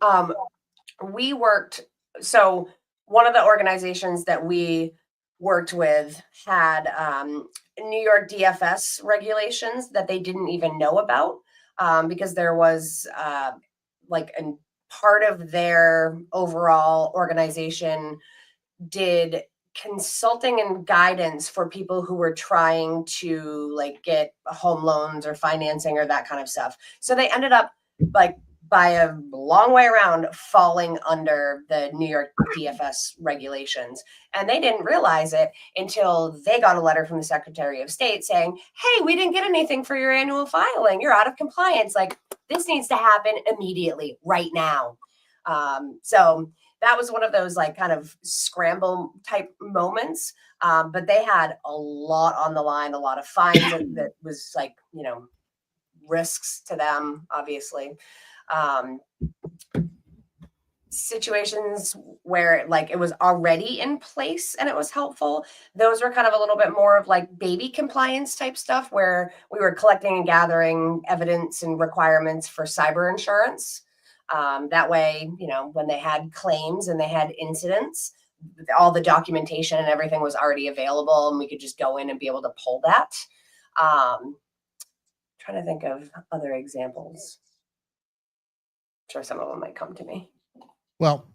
We worked, so one of the organizations that we worked with had New York DFS regulations that they didn't even know about, because there was like a part of their overall organization did consulting and guidance for people who were trying to like get home loans or financing or that kind of stuff. So they ended up like by a long way around falling under the New York DFS regulations. And they didn't realize it until they got a letter from the Secretary of State saying, hey, we didn't get anything for your annual filing. You're out of compliance. Like, this needs to happen immediately, right now. So that was one of those like kind of scramble type moments. But they had a lot on the line, a lot of fines that was like, you know, risks to them, obviously. Situations where like it was already in place and it was helpful. Those were kind of a little bit more of like baby compliance type stuff where we were collecting and gathering evidence and requirements for cyber insurance. That way, you know, when they had claims and they had incidents, all the documentation and everything was already available and we could just go in and be able to pull that. Trying to think of other examples. I'm sure some of them might come to me. Well,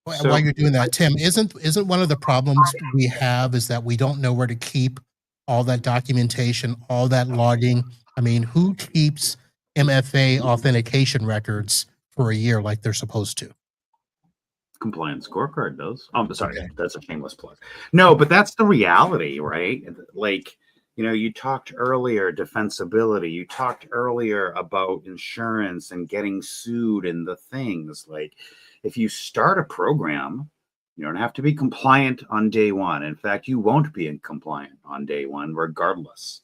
while you're doing that, Tim, isn't one of the problems we have is that we don't know where to keep all that documentation, all that logging? I mean, who keeps MFA authentication records for a year like they're supposed to? Compliance Scorecard does. Sorry, okay. That's a shameless plug. No, but that's the reality, right? Like, you know, you talked earlier, defensibility. You talked earlier about insurance and getting sued and the things. Like, if you start a program You don't have to be compliant on day one. In fact, you won't be compliant on day one, regardless.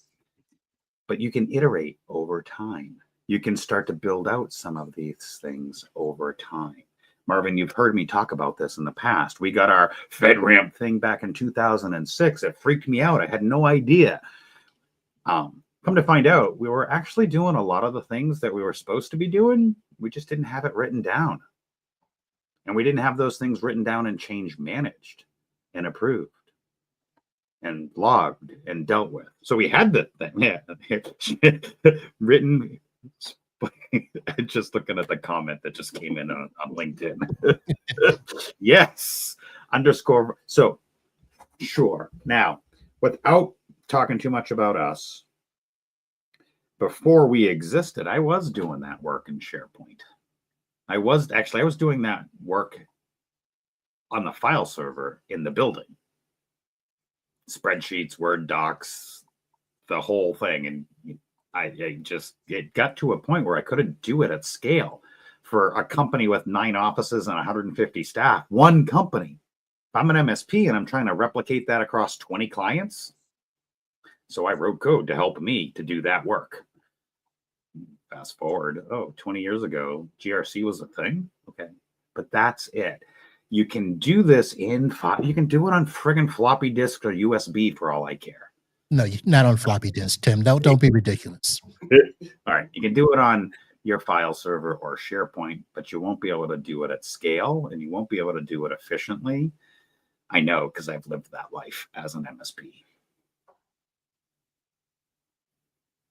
But you can iterate over time. You can start to build out some of these things over time. Marvin, you've heard me talk about this in the past. We got our FedRAMP thing back in 2006. It freaked me out. I had no idea. Come to find out, we were actually doing a lot of the things that we were supposed to be doing. We just didn't have it written down. And we didn't have those things written down and change managed and approved and logged and dealt with. So we had the thing, written. Just looking at the comment that just came in on LinkedIn. Yes, underscore. So sure. Now, without talking too much about us, before we existed, I was doing that work in SharePoint. I was doing that work on the file server in the building. Spreadsheets, Word docs, the whole thing. And it got to a point where I couldn't do it at scale for a company with 9 offices and 150 staff. One company. If I'm an MSP and I'm trying to replicate that across 20 clients, so I wrote code to help me to do that work. Fast forward, 20 years ago, GRC was a thing. Okay, but that's it. You can do this you can do it on friggin' floppy disk or USB for all I care. No, not on floppy disk, Tim. Don't be ridiculous. All right, you can do it on your file server or SharePoint, but you won't be able to do it at scale, and you won't be able to do it efficiently. I know, because I've lived that life as an MSP.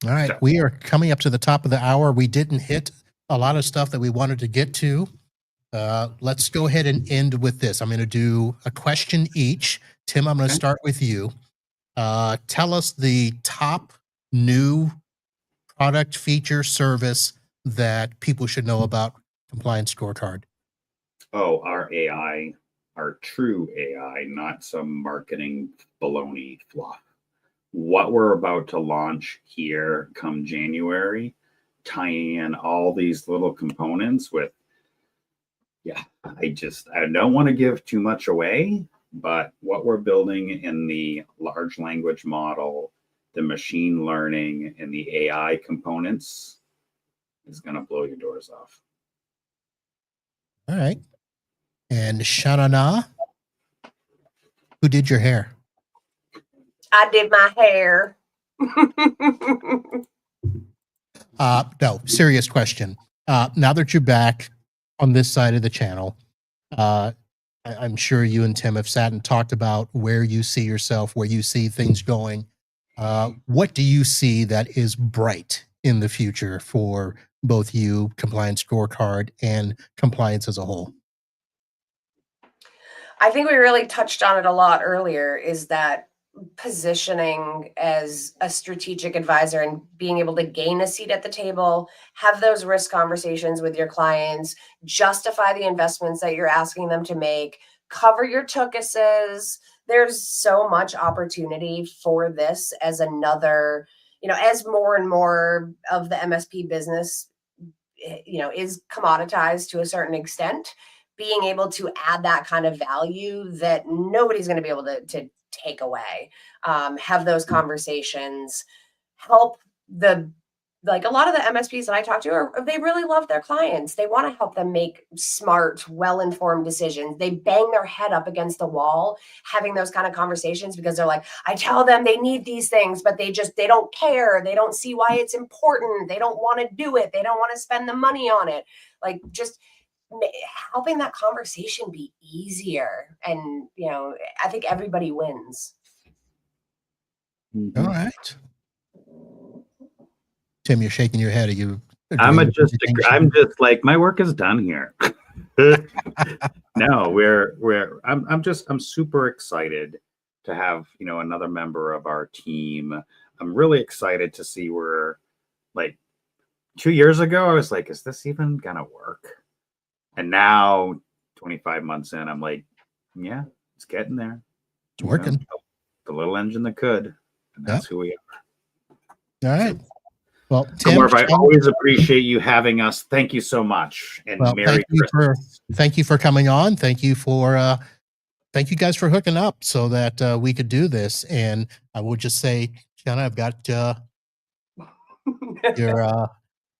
All right, we are coming up to the top of the hour. We didn't hit a lot of stuff that we wanted to get to. Let's go ahead and end with this. I'm going to do a question each. Tim, I'm going to start with you. Tell us the top new product, feature, service that people should know about Compliance Scorecard. Oh, our AI, our true AI, not some marketing baloney fluff. What we're about to launch here come January, tying in all these little components with, I don't want to give too much away, but what we're building in the large language model, the machine learning, and the AI components is going to blow your doors off. All right. And Shanna, who did your hair? I did my hair. No, serious question. Now that you're back on this side of the channel, I'm sure you and Tim have sat and talked about where you see yourself, where you see things going. What do you see that is bright in the future for both you, Compliance Scorecard, and compliance as a whole? I think we really touched on it a lot earlier, is that positioning as a strategic advisor and being able to gain a seat at the table, have those risk conversations with your clients, justify the investments that you're asking them to make, cover your tookuses. There's so much opportunity for this as another, as more and more of the MSP business, is commoditized to a certain extent, being able to add that kind of value that nobody's going to be able to take away, have those conversations, help a lot of the MSPs that I talk to they really love their clients. They want to help them make smart, well-informed decisions. They bang their head up against the wall, having those kind of conversations, because they're like, I tell them they need these things, but they don't care. They don't see why it's important. They don't want to do it. They don't want to spend the money on it. Like, just helping that conversation be easier. And, I think everybody wins. All right. Tim, you're shaking your head. Are you? I'm just like, my work is done here. No, I'm super excited to have, another member of our team. I'm really excited to see where, like, 2 years ago, I was like, is this even gonna work? And now 25 months in, I'm like, yeah, it's getting there. It's working. The little engine that could, and that's who we are. All right. Well, Tim, Marv, I always appreciate you having us. Thank you so much. And Merry Christmas. Thank you for coming on. Thank you for thank you guys for hooking up so that we could do this. And I will just say, Shanna, I've got your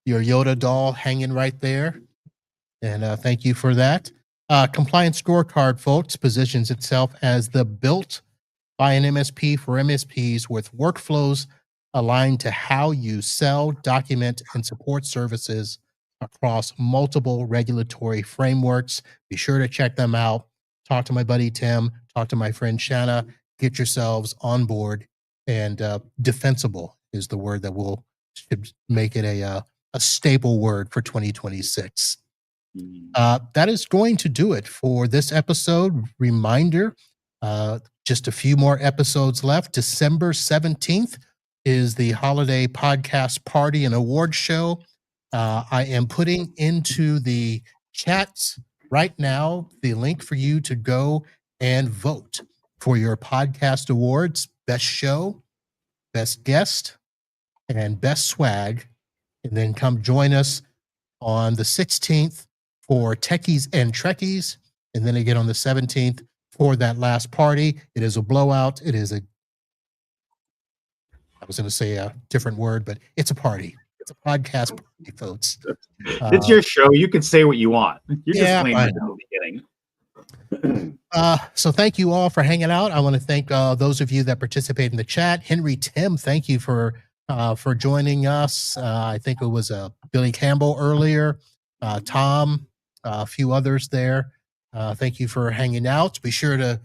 Yoda doll hanging right there. And thank you for that. Compliance Scorecard, folks, positions itself as the built by an MSP for MSPs with workflows aligned to how you sell, document, and support services across multiple regulatory frameworks. Be sure to check them out. Talk to my buddy Tim, talk to my friend Shanna, get yourselves on board. And defensible is the word that should make it a staple word for 2026. That is going to do it for this episode. Reminder, just a few more episodes left. December 17th is the holiday podcast party and award show. I am putting into the chats right now the link for you to go and vote for your podcast awards, best show, best guest, and best swag. And then come join us on the 16th for Techies and Trekkies. And then again on the 17th for that last party. It is a blowout. I was going to say a different word, but it's a party. It's a podcast party, folks. It's your show. You can say what you want. You're just playing at the beginning. So thank you all for hanging out. I want to thank those of you that participate in the chat. Henry, Tim, thank you for joining us. I think it was Billy Campbell earlier, Tom, a few others there. Thank you for hanging out. Be sure to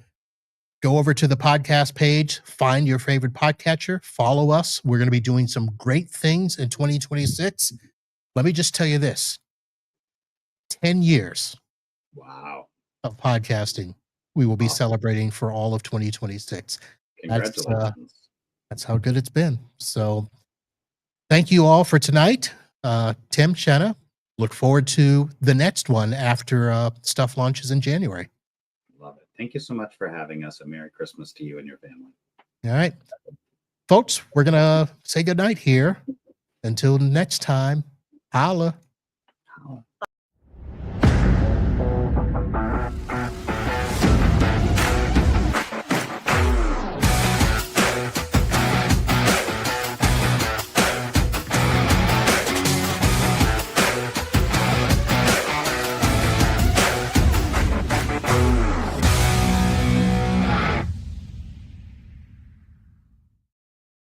go over to the podcast page, find your favorite podcatcher, follow us. We're going to be doing some great things in 2026. Let me just tell you this. 10 years wow, of podcasting we will be celebrating for all of 2026. Congratulations. That's how good it's been. So thank you all for tonight. Tim, Shanna, look forward to the next one after stuff launches in January. Love it. Thank you so much for having us. A Merry Christmas to you and your family. All right. Folks, we're going to say goodnight here. Until next time, holla.